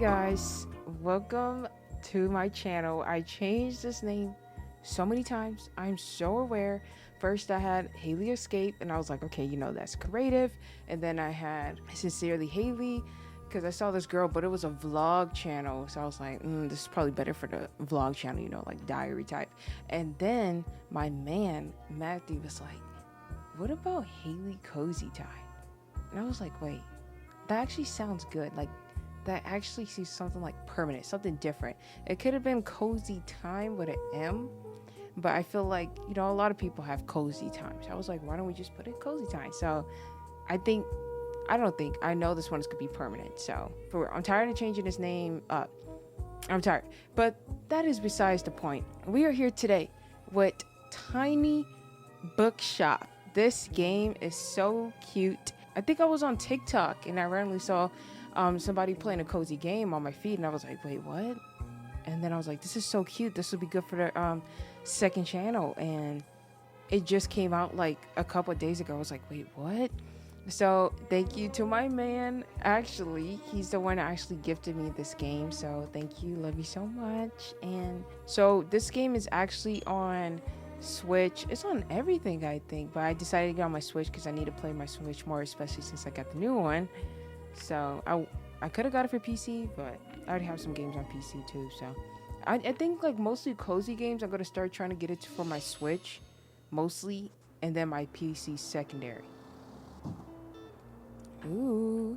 guys, welcome to my channel. I changed this name so many times. I'm so aware. First I had Haley Escape and I was like, okay, that's creative. And then I had Sincerely Haley because I saw this girl, but it was a vlog channel. So I was like, this is probably better for the vlog channel, like diary type. And then my man Matthew was like, what about Haley Cozy Time? And I was like, wait, that actually sounds good. Like, that actually sees something like permanent, something different. It could have been Cozy Time with an M, but I feel like, a lot of people have cozy times. I was like, why don't we just put it Cozy Time? So I know this one is going to be permanent. So I'm tired of changing his name up. I'm tired. But that is besides the point. We are here today with Tiny Bookshop. This game is so cute. I think I was on TikTok and I randomly saw somebody playing a cozy game on my feed, and I was like, wait, what? And then I was like, this is so cute. This would be good for the second channel. And it just came out like a couple of days ago. I was like, wait, what? So thank you to my man. Actually, he's the one that actually gifted me this game. So thank you. Love you so much. And so this game is actually on Switch. It's on everything, I think. But I decided to get on my Switch because I need to play my Switch more, especially since I got the new one. So I could have got it for PC, but I already have some games on PC too. So I think like mostly cozy games, I'm going to start trying to get it for my Switch mostly, and then my PC secondary. Ooh.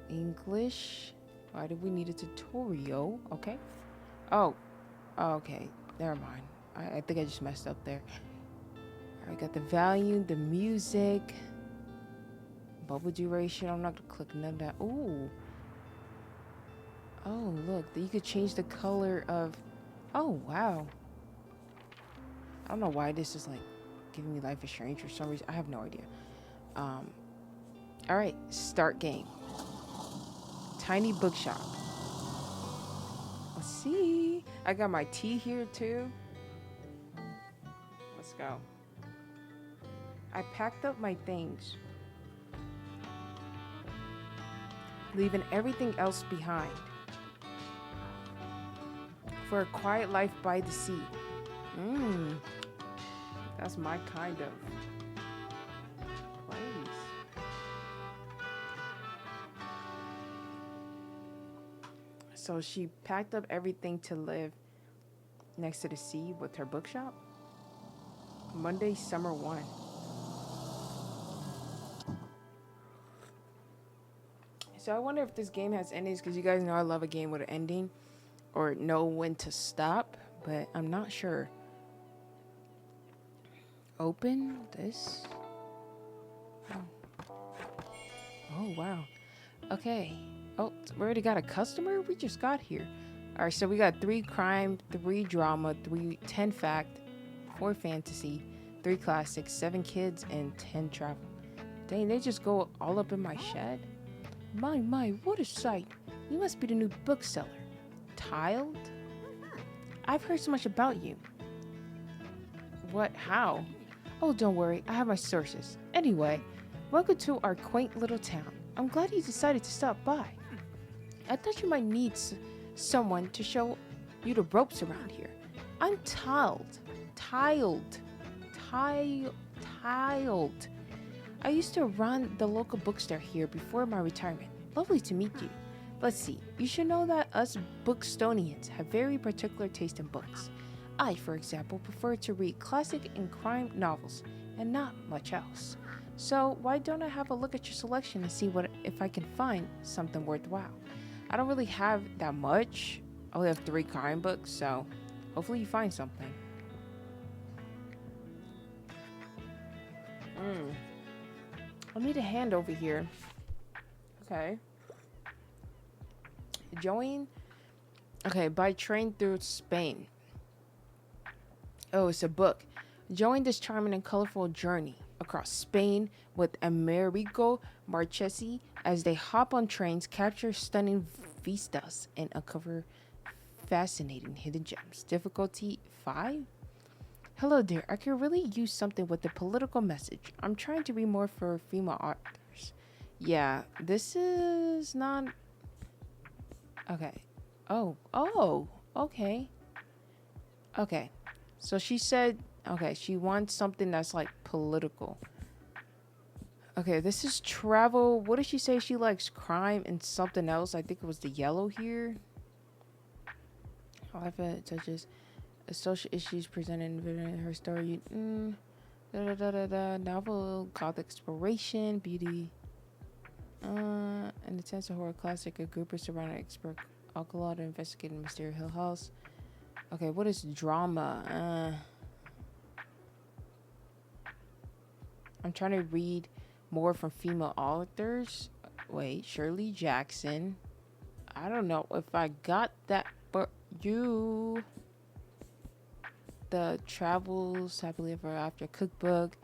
English. Why do we need a tutorial? Okay. Oh, okay. Never mind. I think I just messed up there. I got the volume, the music, bubble duration. I'm not gonna click none of that. Ooh. Oh, look. You could change the color of... Oh, wow. I don't know why this is like giving me Life is Strange for some reason. I have no idea. Alright. Start game. Tiny Bookshop. Let's see. I got my tea here too. Let's go. I packed up my things, leaving everything else behind for a quiet life by the sea. That's my kind of place. So she packed up everything to live next to the sea with her bookshop. Monday, summer 1. So I wonder if this game has endings, because you guys know I love a game with an ending or know when to stop, but I'm not sure. Open this. Oh, wow. Okay. Oh, we already got a customer? We just got here. All right, so we got 3 crime, 3 drama, 10 fact, 4 fantasy, 3 classics, 7 kids, and 10 travel. Dang, they just go all up in my shed? My, what a sight. You must be the new bookseller. Tilde? I've heard so much about you. What? How? Oh, don't worry. I have my sources. Anyway, welcome to our quaint little town. I'm glad you decided to stop by. I thought you might need someone to show you the ropes around here. I'm Tilde. I used to run the local bookstore here before my retirement. Lovely to meet you. Let's see, you should know that us Bookstonians have very particular taste in books. I, for example, prefer to read classic and crime novels and not much else. So why don't I have a look at your selection and see if I can find something worthwhile? I don't really have that much. I only have 3 crime books, so hopefully you find something. I need a hand over here. Okay. Join. Okay, by train through Spain. Oh, it's a book. Join this charming and colorful journey across Spain with Amerigo Marchesi as they hop on trains, capture stunning vistas, and uncover fascinating hidden gems. Difficulty 5? Hello there, I could really use something with a political message. I'm trying to read more for female authors. Yeah, this is not okay. Oh, okay. Okay. So she said, okay, she wants something that's like political. Okay, this is travel. What did she say? She likes crime and something else. I think it was the yellow here. However, it touches social issues presented in her story. Novel, gothic exploration, beauty, and intense horror classic. A group of surrounding expert alcohol to investigate a mysterious Hill House. Okay, what is drama? I'm trying to read more from female authors. Wait, Shirley Jackson. I don't know if I got that, but you. The Travels Happily Ever After cookbook.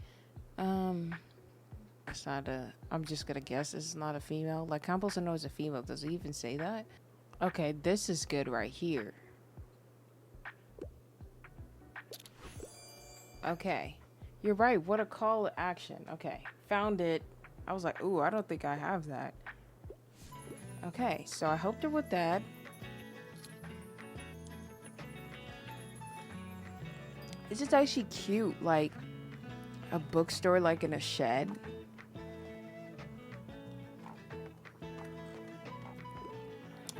It's not a. I'm just gonna guess it's not a female. Like, how am I supposed to know it's a female? Does it even say that? Okay, this is good right here. Okay, you're right. What a call to action. Okay, found it. I was like, ooh, I don't think I have that. Okay, so I helped her with that. It's just actually cute, like a bookstore, like in a shed.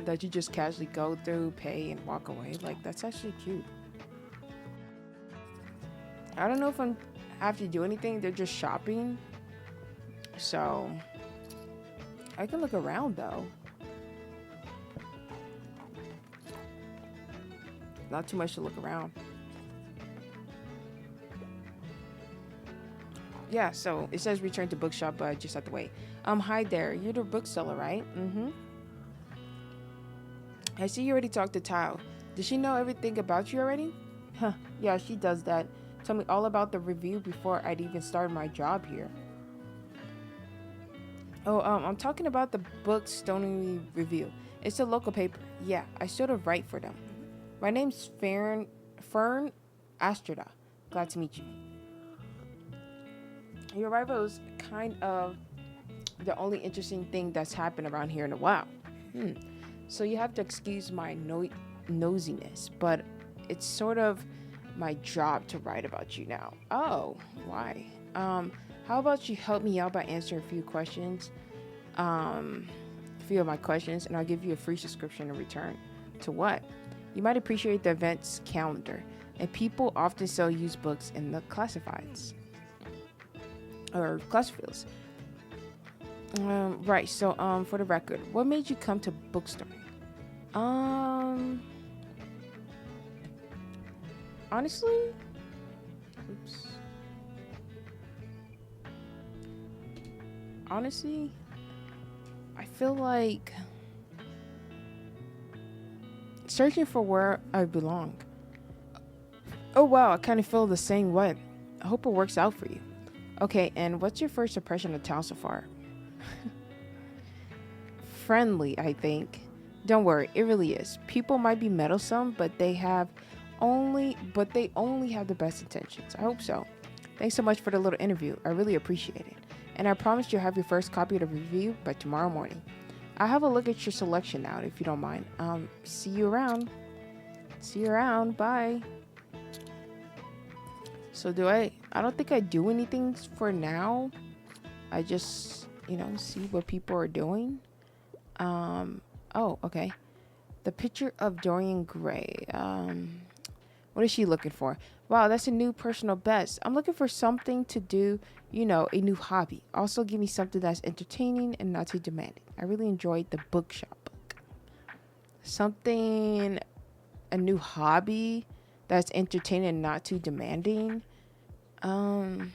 That you just casually go through, pay, and walk away. Like, that's actually cute. I don't know if I have to do anything. They're just shopping. So, I can look around, though. Not too much to look around. Yeah, so it says return to bookshop, but I just have to wait. Hi there. You're the bookseller, right? Mm-hmm. I see you already talked to Tao. Does she know everything about you already? Huh, yeah, she does that. Tell me all about the review before I'd even start my job here. Oh, I'm talking about the Booktonbury review. It's a local paper. Yeah, I sort of write for them. My name's Fern Astrada. Glad to meet you. Your arrival is kind of the only interesting thing that's happened around here in a while. So you have to excuse my nosiness, but it's sort of my job to write about you now. Oh, why? How about you help me out by answering a few questions? A few of my questions, and I'll give you a free subscription in return. To what? You might appreciate the event's calendar, and people often sell used books in the classifieds or classifieds. Right. So, for the record, what made you come to Bookstory? Honestly, oops. Honestly, I feel like searching for where I belong. Oh wow, I kind of feel the same way. I hope it works out for you. Okay, and what's your first impression of town so far? Friendly, I think. Don't worry, it really is. People might be meddlesome, but they only have the best intentions. I hope so. Thanks so much for the little interview. I really appreciate it. And I promise you'll have your first copy of the review by tomorrow morning. I'll have a look at your selection now, if you don't mind. See you around. See you around. Bye. So I don't think I do anything for now. I just, see what people are doing. Oh, okay. The picture of Dorian Gray. What is she looking for? Wow, that's a new personal best. I'm looking for something to do, a new hobby. Also, give me something that's entertaining and not too demanding. I really enjoyed the bookshop book. A new hobby that's entertaining and not too demanding. I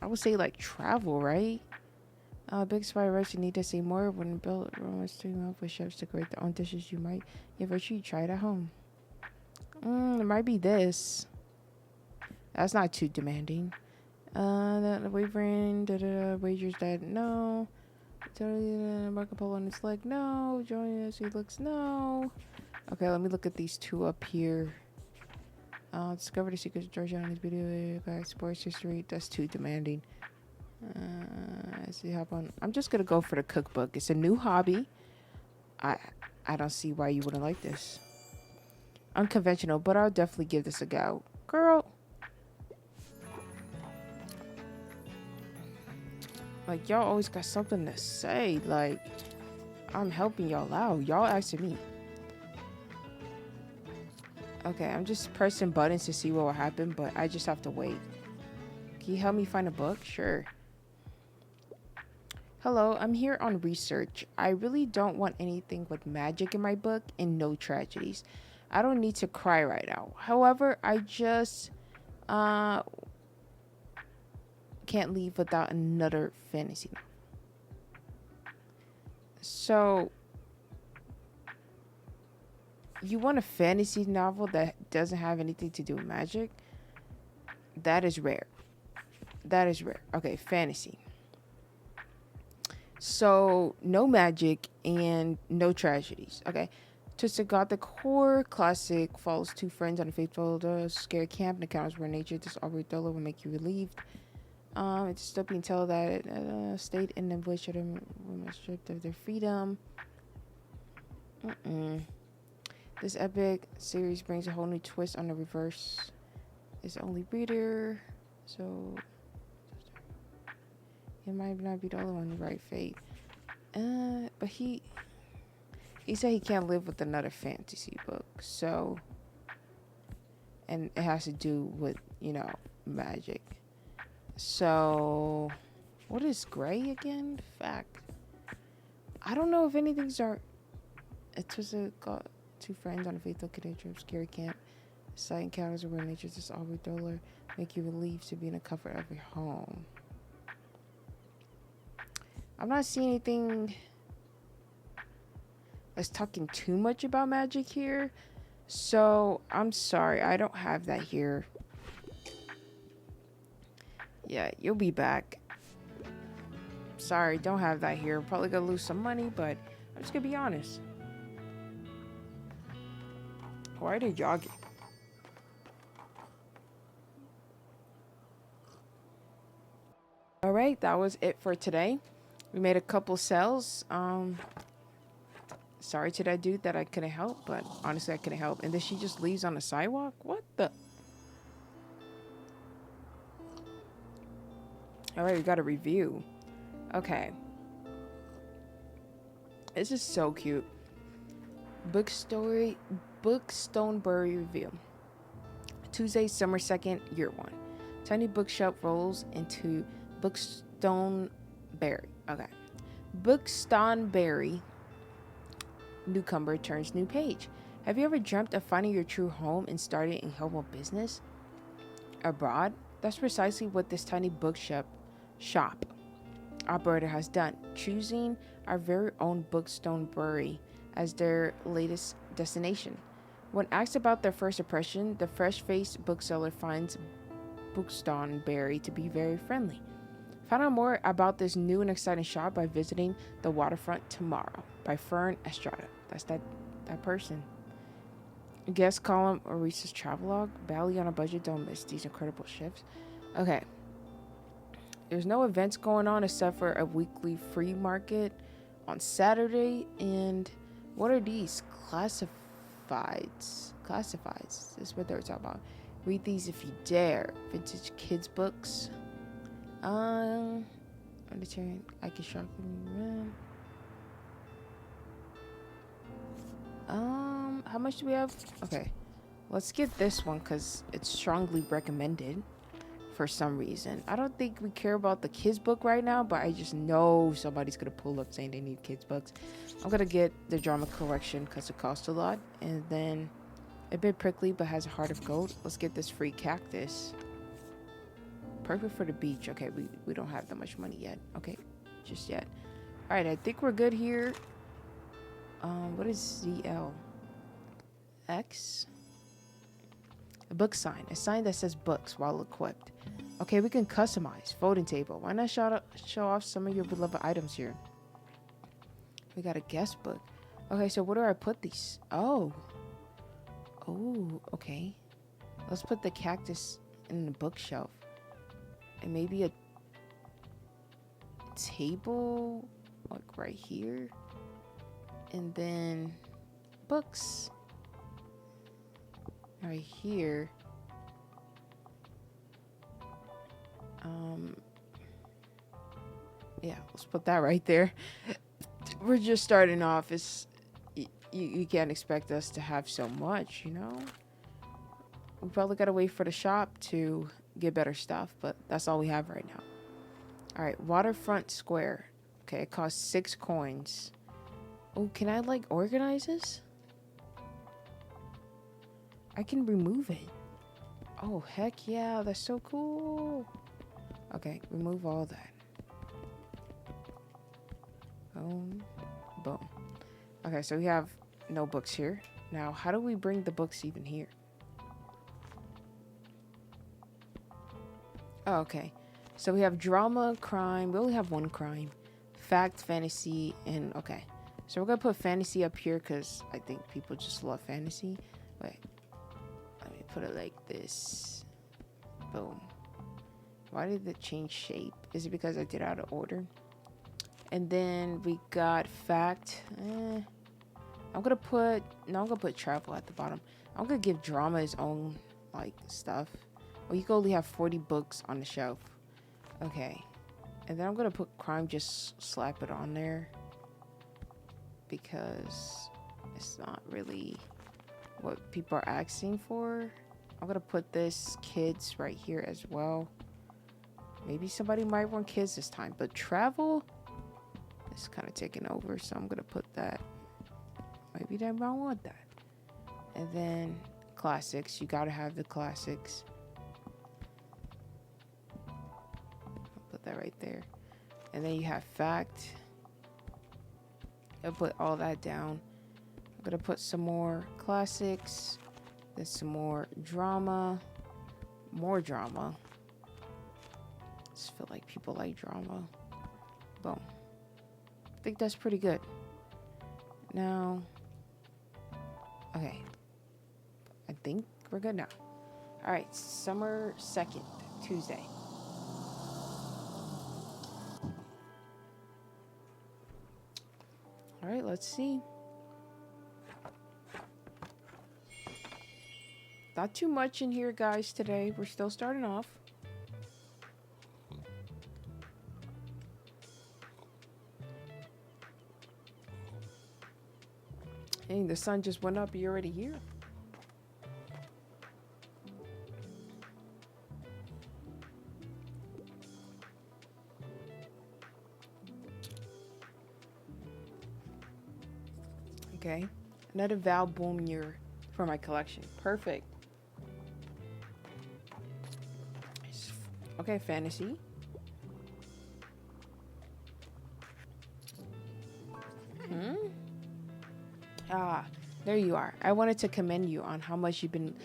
would say like travel, right? Big spy rush, you need to see more when build romance team up with chefs to create their own dishes. You might give a treat, try it at home. It might be this. That's not too demanding. The wavering, wagers that no. Totally Marco Polo on his leg, no. Joining us, he looks no. Okay, let me look at these two up here. Discover the secrets of Georgia on his video, guys, sports history. That's too demanding. I see how on. I'm just gonna go for the cookbook. It's a new hobby. I I don't see why you wouldn't like this. Unconventional, but I'll definitely give this a go. Girl, like y'all always got something to say. Like I'm helping y'all out. Y'all asking me. Okay, I'm just pressing buttons to see what will happen, but I just have to wait. Can you help me find a book? Sure. Hello, I'm here on research. I really don't want anything with magic in my book and no tragedies. I don't need to cry right now. However, I just uh can't leave without another fantasy novel. So, you want a fantasy novel that doesn't have anything to do with magic? That is rare. That is rare. Okay, fantasy. So, no magic and no tragedies. Okay. Twisted Gothic horror classic follows two friends on a fateful scary camp and encounters where nature just always dull will make you relieved. It's a dystopian tale that state in which women are stripped of their freedom. This epic series brings a whole new twist on the reverse. It's only reader, so it might not be the only one to write fate. But he said he can't live with another fantasy book, so, and it has to do with, magic. So, what is gray again? Fact. I don't know if anything's are. It was got two friends on a faithful connection of scary camp. Side encounters where nature just always duller, make you relieved to be in the comfort of your home. I'm not seeing anything that's talking too much about magic here. So, I'm sorry. I don't have that here. Yeah, you'll be back. Sorry, don't have that here. Probably gonna lose some money, but I'm just gonna be honest. Why are they jogging? Alright, that was it for today. We made a couple sales. Sorry to that dude that I couldn't help, but honestly I couldn't help. And then she just leaves on the sidewalk? What the? Alright, we got a review. Okay. This is so cute. Booktonbury review. Tuesday, summer 2nd, year 1. Tiny Bookshop rolls into Booktonbury. Okay. Booktonbury. Newcomer turns new page. Have you ever dreamt of finding your true home and starting a humble business abroad? That's precisely what this tiny bookshop operator has done, choosing our very own Booktonbury as their latest destination. When asked about their first impression, the fresh-faced bookseller finds Booktonbury to be very friendly. Find out more about this new and exciting shop by visiting The Waterfront Tomorrow by Fern Estrada. That's that person. Guest column or Reese's travelogue. Bally on a budget. Don't miss these incredible shifts. Okay. There's no events going on except for a weekly free market on Saturday. And what are these? Classifieds. This is what they were talking about. Read these if you dare. Vintage kids books. Vegetarian. I can sharpen. How much do we have? Okay, let's get this one because it's strongly recommended for some reason. I don't think we care about the kids book right now, but I just know somebody's gonna pull up saying they need kids books. I'm gonna get the drama collection because it costs a lot, and then a bit prickly but has a heart of gold. Let's get this free cactus. Perfect for the beach. Okay, we don't have that much money yet. Okay, just yet. All right, I think we're good here. What is ZL? X? A book sign. A sign that says books while equipped. Okay, we can customize. Folding table. Why not show off some of your beloved items here? We got a guest book. Okay, so where do I put these? Oh, okay. Let's put the cactus in the bookshelf. And maybe table, like right here. And then books right here. Yeah, let's put that right there. We're just starting off. You can't expect us to have so much, you know? We probably gotta wait for the shop to get better stuff, but that's all we have right now. All right, waterfront square. Okay, it costs 6 coins. Oh, can I like organize this? I can remove it. Oh, heck yeah, that's so cool. Okay, remove all that. Boom, boom. Okay, so we have no books here. Now, how do we bring the books even here? Oh, okay. So we have drama, crime. We only have 1 crime. Fact, fantasy, and okay. So we're going to put fantasy up here because I think people just love fantasy. Wait. Let me put it like this. Boom. Why did it change shape? Is it because I did it out of order? And then we got fact. I'm going to put travel at the bottom. I'm going to give drama its own, like, stuff. Well, you can only have 40 books on the shelf. Okay. And then I'm going to put crime, just slap it on there. Because it's not really what people are asking for. I'm going to put this kids right here as well. Maybe somebody might want kids this time. But travel is kind of taking over. So I'm going to put that. Maybe they might want that. And then classics. You got to have the classics. Put that right there. And then you have fact. I'll put all that down. I'm gonna put some more classics, then some more drama, more drama. I just feel like people like drama. Boom. I think that's pretty good. Now, okay. I think we're good now. All right, summer 2nd, Tuesday. All right, let's see. Not too much in here, guys, today. We're still starting off. Hey, the sun just went up. You're already here. Okay, another Val Boomier for my collection. Perfect. Okay, fantasy. Ah, there you are. I wanted to commend you on how much you've been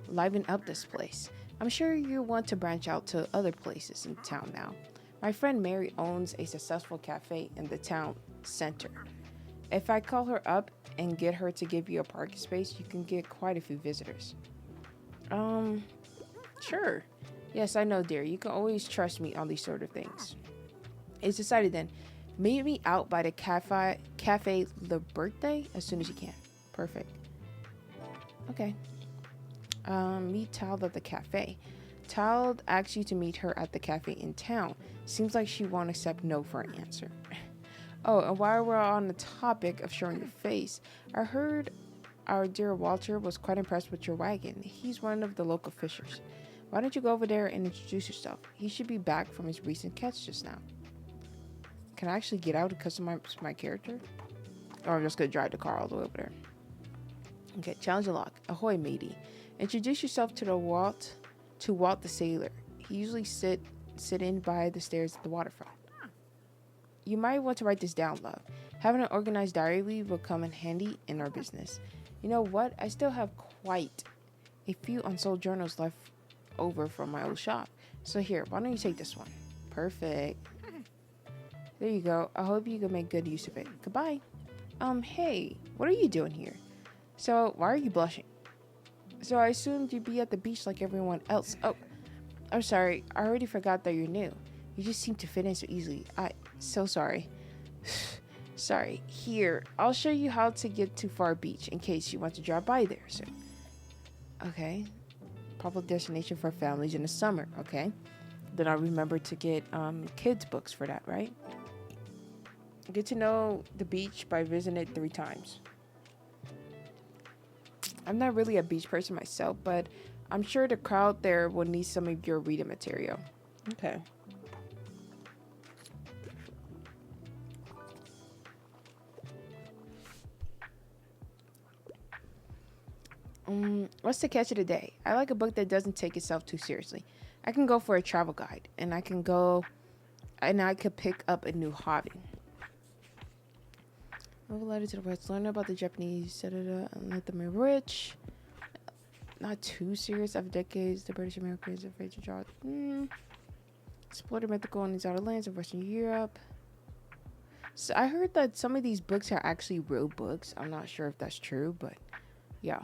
livening up this place. I'm sure you want to branch out to other places in town now. My friend Mary owns a successful cafe in the town center. If I call her up and get her to give you a parking space, you can get quite a few visitors. Sure. Yes, I know, dear. You can always trust me on these sort of things. It's decided then. Meet me out by the Cafe Le Birthday as soon as you can. Perfect. Okay. Meet Tilde at the cafe. Tilde asks you to meet her at the cafe in town. Seems like she won't accept no for an answer. Oh, and while we're on the topic of showing your face, I heard our dear Walter was quite impressed with your wagon. He's one of the local fishers. Why don't you go over there and introduce yourself? He should be back from his recent catch just now. Can I actually get out and customize my character? Or I'm just going to drive the car all the way over there. Okay, challenge unlocked. Ahoy, matey. Introduce yourself to Walt the sailor. He usually sit in by the stairs at the waterfront. You might want to write this down, love. Having an organized diary will come in handy in our business. You know what? I still have quite a few unsold journals left over from my old shop. So here, why don't you take this one? Perfect. There you go. I hope you can make good use of it. Goodbye. Hey, what are you doing here? So, why are you blushing? So, I assumed you'd be at the beach like everyone else. Oh, I'm sorry. I already forgot that you're new. You just seem to fit in so easily. So sorry. Sorry. Here, I'll show you how to get to Far Beach in case you want to drop by there. So, okay. Popular destination for families in the summer. Okay. Then I remember to get kids books for that, right? Get to know the beach by visiting it 3 times. I'm not really a beach person myself, but I'm sure the crowd there will need some of your reading material. Okay. What's the catch of the day? I like a book that doesn't take itself too seriously. I can go for a travel guide, and I could pick up a new hobby. Move a letter to the West. Learn about the Japanese. And let them be rich. Not too serious. After decades, the British Americans are afraid to draw. Explore the mythical and exotic lands of Western Europe. So I heard that some of these books are actually real books. I'm not sure if that's true, but yeah.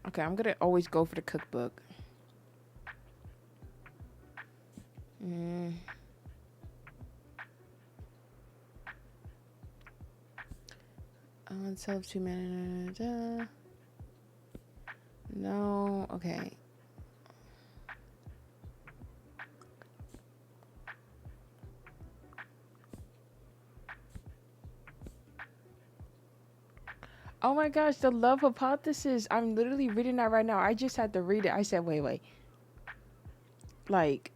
Okay, I'm gonna always go for the cookbook. Tell of 2 men. No, okay. Oh my gosh, the love hypothesis. I'm literally reading that right now. I just had to read it. I said, wait. Like,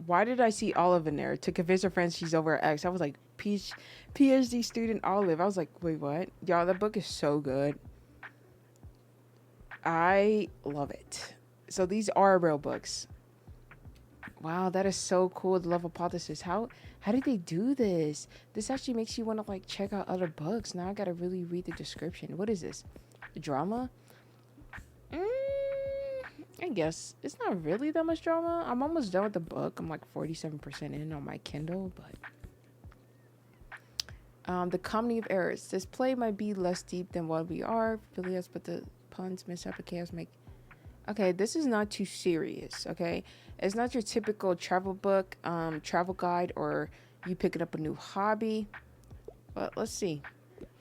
why did I see Olive in there? To convince her friends she's over her ex. I was like, PhD student Olive. I was like, wait, what? Y'all, that book is so good. I love it. So these are real books. Wow, that is so cool. The love hypothesis. How did they do this? This actually makes you want to like check out other books. Now I gotta really read the description. What is this? Drama? I guess it's not really that much drama. I'm almost done with the book. I'm like 47% in on my Kindle, but the comedy of errors. This play might be less deep than what we are, Phileas, but the puns, mishap, and chaos make. Okay, this is not too serious. Okay, it's not your typical travel book, travel guide, or you picking up a new hobby. But let's see.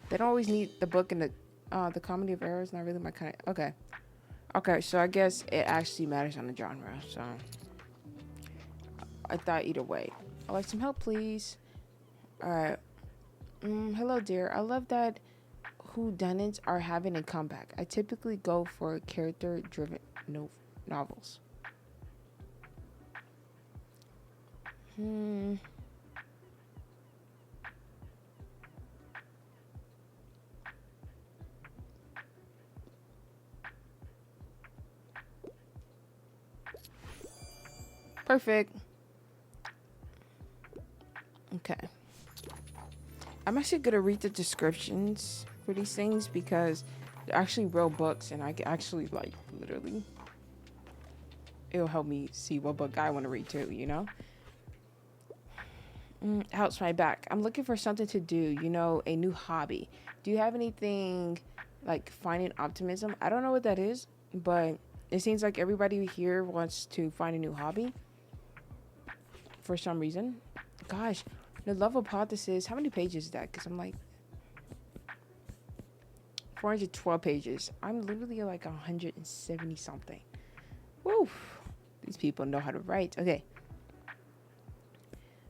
They don't always need the book and the comedy of errors. Not really my kind of. Okay, so I guess it actually matters on the genre. So I thought either way. I'd like some help, please. All right. Hello, dear. I love that whodunits are having a comeback. I typically go for character-driven novels. Perfect. Okay. I'm actually gonna read the descriptions for these things because they're actually real books, and I can actually like literally. It'll help me see what book I want to read too. You know. Helps my back. I'm looking for something to do. A new hobby. Do you have anything like finding optimism? I don't know what that is, but it seems like everybody here wants to find a new hobby for some reason. Gosh, the love hypothesis. How many pages is that? Because I'm like 412 pages. I'm literally like 170 something. Woo! These people know how to write. Okay.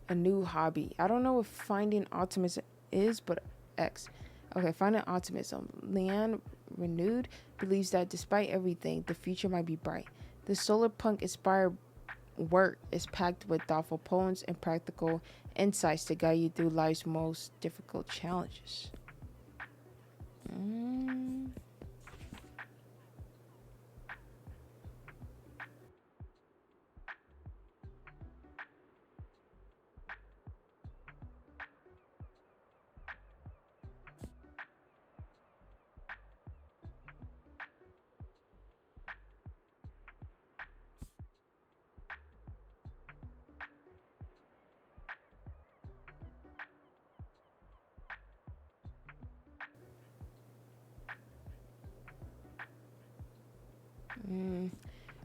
A new hobby. I don't know what finding optimism is, but X. Okay, finding optimism. Leanne Renewed believes that despite everything, the future might be bright. The solar punk inspired work is packed with thoughtful poems and practical insights to guide you through life's most difficult challenges.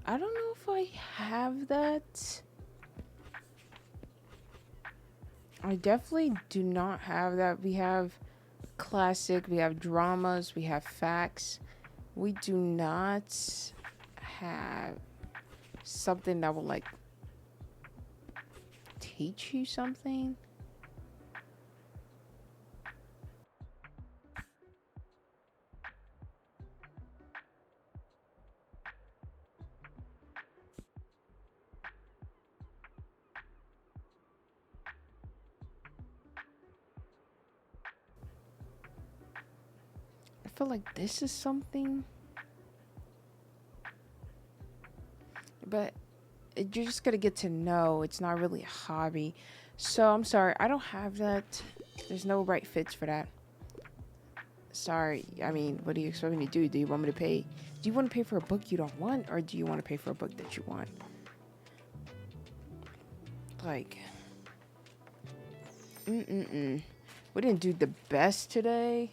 I don't know if I I have that? I definitely do not have that. We have classic, we have dramas, we have facts. We do not have something that will like teach you something. I feel like this is something, but you're just gonna get to know. It's not really a hobby. So I'm sorry, I don't have that. There's no right fits for that. Sorry. I mean, what do you expect me to do? Do you want me to pay? Do you want to pay for a book you don't want, or do you want to pay for a book that you want? Like, we didn't do the best today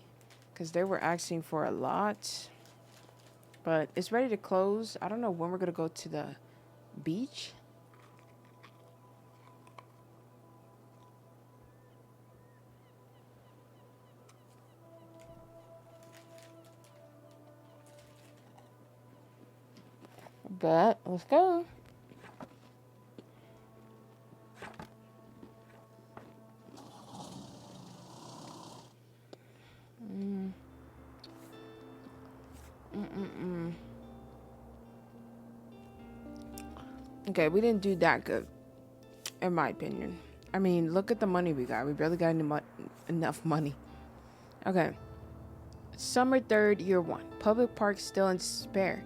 because they were asking for a lot. But it's ready to close. I don't know when we're gonna go to the beach. But let's go. Okay, we didn't do that good, in my opinion. I mean, look at the money we got. We barely got enough money. Okay. Summer 3rd, year 1. Public parks still in spare.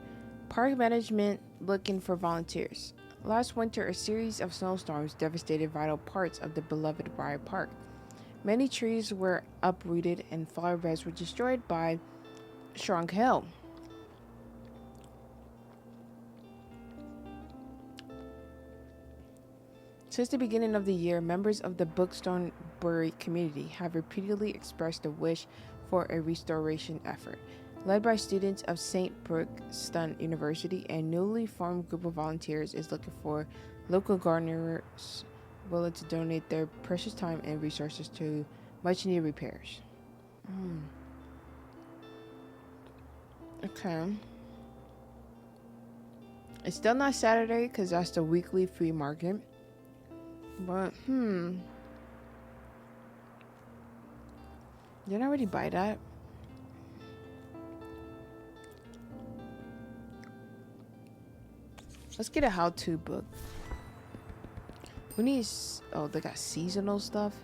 Park management looking for volunteers. Last winter, a series of snowstorms devastated vital parts of the beloved Briar Park. Many trees were uprooted and flower beds were destroyed by strong hail. Since the beginning of the year, members of the Booktonbury community have repeatedly expressed a wish for a restoration effort. Led by students of St. Brookston University, a newly formed group of volunteers is looking for local gardeners willing to donate their precious time and resources to much-needed repairs. Okay. It's still not Saturday because that's the weekly free market. But, didn't I already buy that? Let's get a how-to book. We need... Oh, they got seasonal stuff?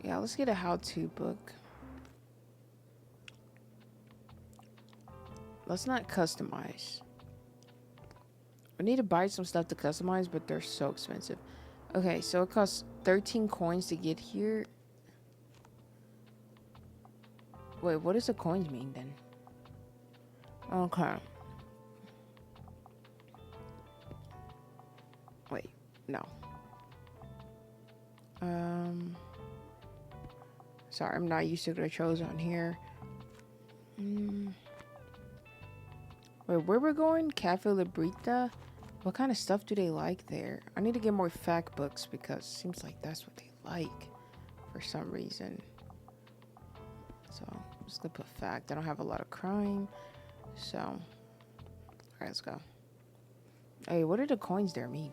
Yeah, let's get a how-to book. Let's not customize. We need to buy some stuff to customize, but they're so expensive. Okay, so it costs 13 coins to get here. Wait, what does the coins mean then? Okay. Wait, no. Sorry, I'm not used to the controls on here. Wait, where we're going? Cafe Librita? What kind of stuff do they like there? I need to get more fact books because it seems like that's what they like for some reason. So I'm just gonna put fact. I don't have a lot of crime. So, alright, let's go. Hey, what do the coins there mean?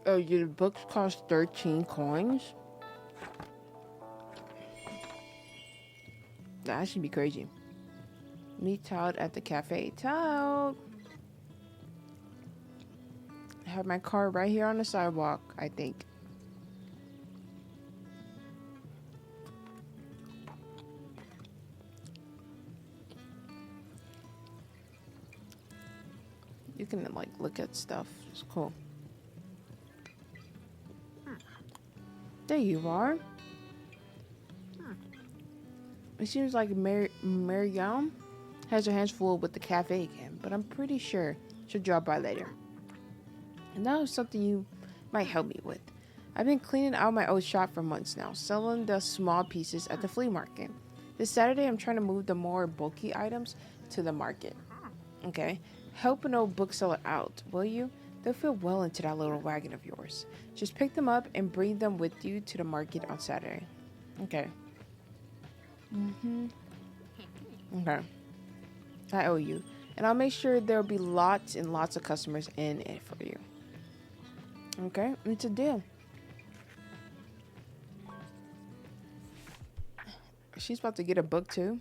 Oh, your books cost 13 coins? That should be crazy. Meet Tilde at the cafe. Tilde! I have my car right here on the sidewalk, I think. You can, like, look at stuff. It's cool. There you are. It seems like Miriam has her hands full with the cafe again, but I'm pretty sure she'll drop by later. And now something you might help me with. I've been cleaning out my old shop for months now, selling the small pieces at the flea market. This Saturday, I'm trying to move the more bulky items to the market. Okay? Help an old bookseller out, will you? They'll fit well into that little wagon of yours. Just pick them up and bring them with you to the market on Saturday. Okay. Okay. I owe you. And I'll make sure there'll be lots and lots of customers in it for you. Okay? It's a deal. She's about to get a book too.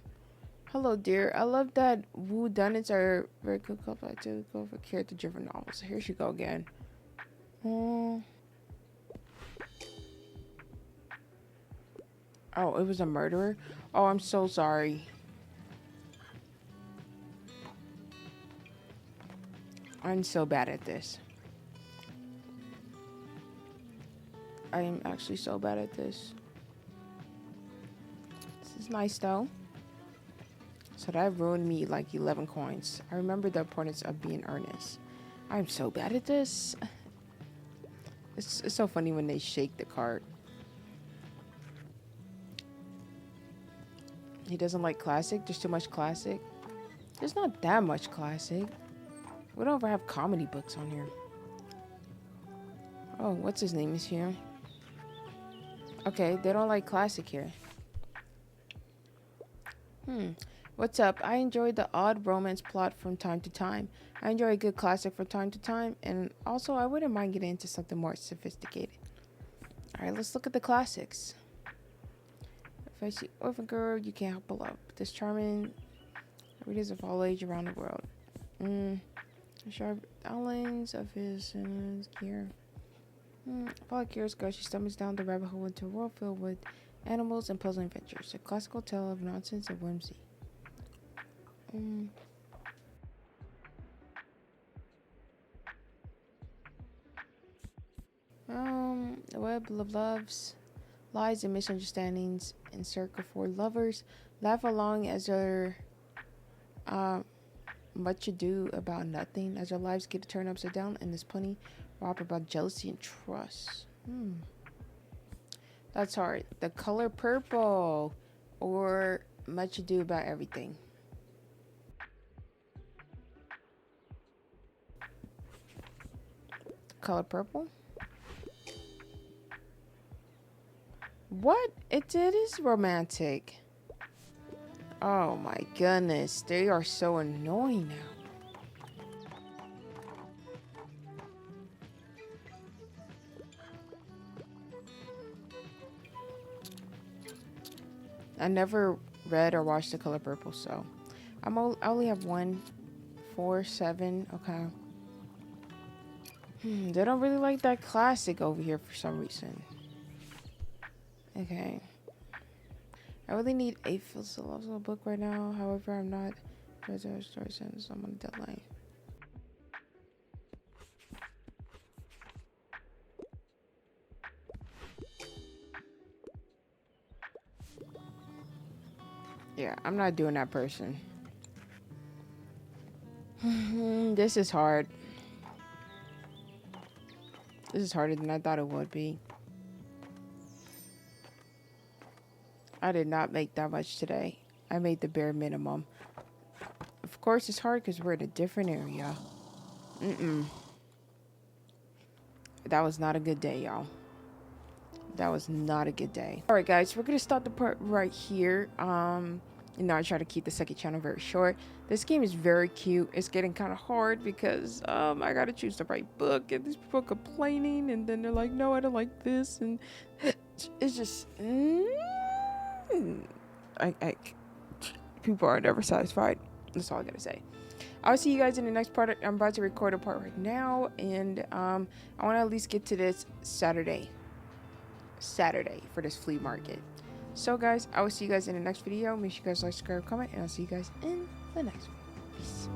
Hello, dear. I love that whodunits are very good couple. I do go for character-driven novels. Here she go again. Oh, it was a murderer? Oh, I'm so sorry. I'm so bad at this. I am actually so bad at this. This is nice though. So that ruined me like 11 coins. I remember the importance of being earnest. I'm so bad at this. It's so funny when they shake the card. He doesn't like classic. There's too much classic. There's not that much classic. We don't ever have comedy books on here. Oh, what's his name is here? Okay, they don't like classic here. What's up? I enjoy the odd romance plot from time to time. I enjoy a good classic from time to time. And also, I wouldn't mind getting into something more sophisticated. Alright, let's look at the classics. If I see Orphan Girl, you can't help but love. This charming readers of all age around the world. Sharp outlines of his gear. Follow curious girl, she stumbles down the rabbit hole into a world filled with animals and puzzling adventures. A classical tale of nonsense and whimsy. A web of loves, lies and misunderstandings in circle for lovers. Laugh along as their much ado about nothing, as their lives get turned upside down, and there's plenty rap about jealousy and trust. That's hard. The Color Purple, or Much Ado About Everything. Color Purple. What? It is romantic. Oh my goodness, they are so annoying now. I never read or watched The Color Purple, so I only have 1, 4, 7. Okay. They don't really like that classic over here for some reason. Okay. I really need a philosophical book right now. However, I'm not a story sentence. I'm on a deadline. Yeah, I'm not doing that person. This is hard. This is harder than I thought it would be. I did not make that much today. I made the bare minimum. Of course, it's hard because we're in a different area. That was not a good day, y'all. That was not a good day. All right, guys, we're gonna stop the part right here. I try to keep the second channel very short. This game is very cute. It's getting kind of hard because I gotta choose the right book, and these people are complaining, and then they're like, "No, I don't like this," and it's just. People are never satisfied. That's all I gotta say. I'll see you guys in the next part. I'm about to record a part right now, and I want to at least get to this Saturday for this flea market. So guys, I will see you guys in the next video. Make sure you guys like, subscribe, comment, and I'll see you guys in the next one. Peace.